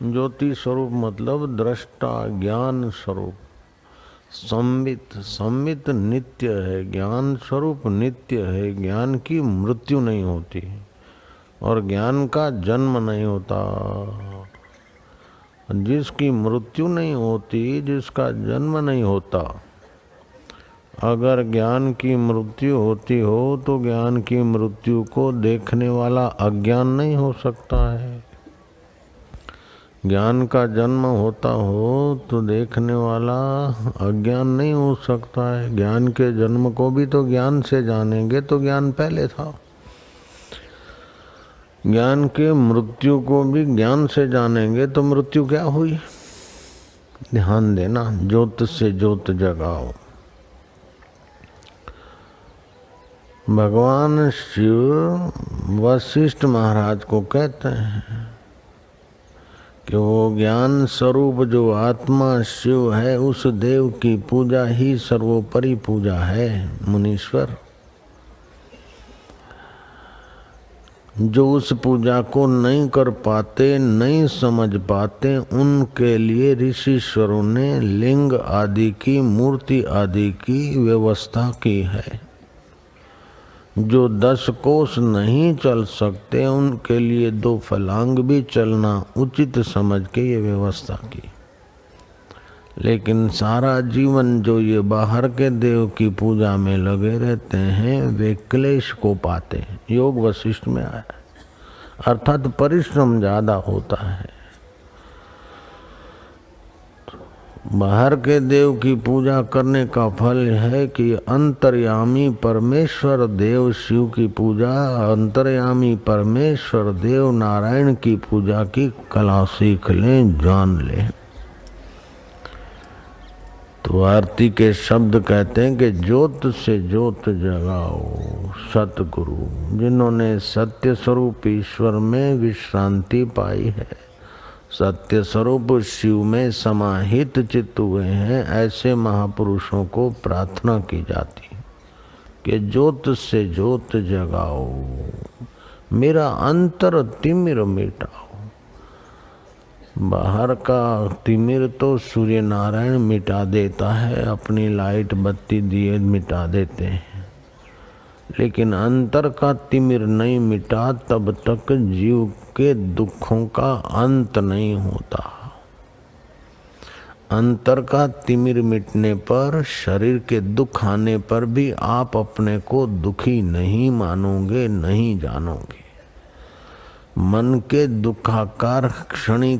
ज्योति स्वरूप मतलब दृष्टा ज्ञान स्वरूप। संवित, संवित नित्य है, ज्ञान स्वरूप नित्य है। ज्ञान की मृत्यु नहीं होती और ज्ञान का जन्म नहीं होता। जिसकी मृत्यु नहीं होती, जिसका जन्म नहीं होता, अगर ज्ञान की मृत्यु होती हो तो ज्ञान की मृत्यु को देखने वाला अज्ञान नहीं हो सकता है। ज्ञान का जन्म होता हो तो देखने वाला अज्ञान नहीं हो सकता है। ज्ञान के जन्म को भी तो ज्ञान से जानेंगे तो ज्ञान पहले था। ज्ञान के मृत्यु को भी ज्ञान से जानेंगे तो मृत्यु क्या हुई। ध्यान देना, ज्योत से ज्योत जगाओ। भगवान शिव वशिष्ठ महाराज को कहते हैं कि वो ज्ञान स्वरूप जो आत्मा शिव है, उस देव की पूजा ही सर्वोपरि पूजा है। मुनीश्वर, जो उस पूजा को नहीं कर पाते, नहीं समझ पाते, उनके लिए ऋषीश्वरों ने लिंग आदि की, मूर्ति आदि की व्यवस्था की है। जो 10 कोस नहीं चल सकते, उनके लिए 2 फलांग भी चलना उचित समझ के ये व्यवस्था की। लेकिन सारा जीवन जो ये बाहर के देव की पूजा में लगे रहते हैं, वे क्लेश को पाते हैं। योग वशिष्ठ में आया, अर्थात परिश्रम ज्यादा होता है। बाहर के देव की पूजा करने का फल है कि अंतर्यामी परमेश्वर देव शिव की पूजा, अंतर्यामी परमेश्वर देव नारायण की पूजा की कला सीख लें, जान लें। तो आरती के शब्द कहते हैं कि ज्योत से ज्योत जगाओ। सतगुरु, जिन्होंने सत्य स्वरूप ईश्वर में विश्रांति पाई है, सत्य स्वरूप शिव में समाहित चित्त हुए हैं, ऐसे महापुरुषों को प्रार्थना की जाती कि ज्योत से ज्योत जगाओ, मेरा अंतर तिमिर मिटाओ। बाहर का तिमिर तो सूर्य नारायण मिटा देता है, अपनी लाइट बत्ती दिए मिटा देते हैं, लेकिन अंतर का तिमिर नहीं मिटा तब तक जीव के दुखों का अंत नहीं होता। अंतर का तिमिर मिटने पर, शरीर के दुख आने पर भी आप अपने को दुखी नहीं मानोगे, नहीं जानोगे। मन के दुखाकार क्षणिक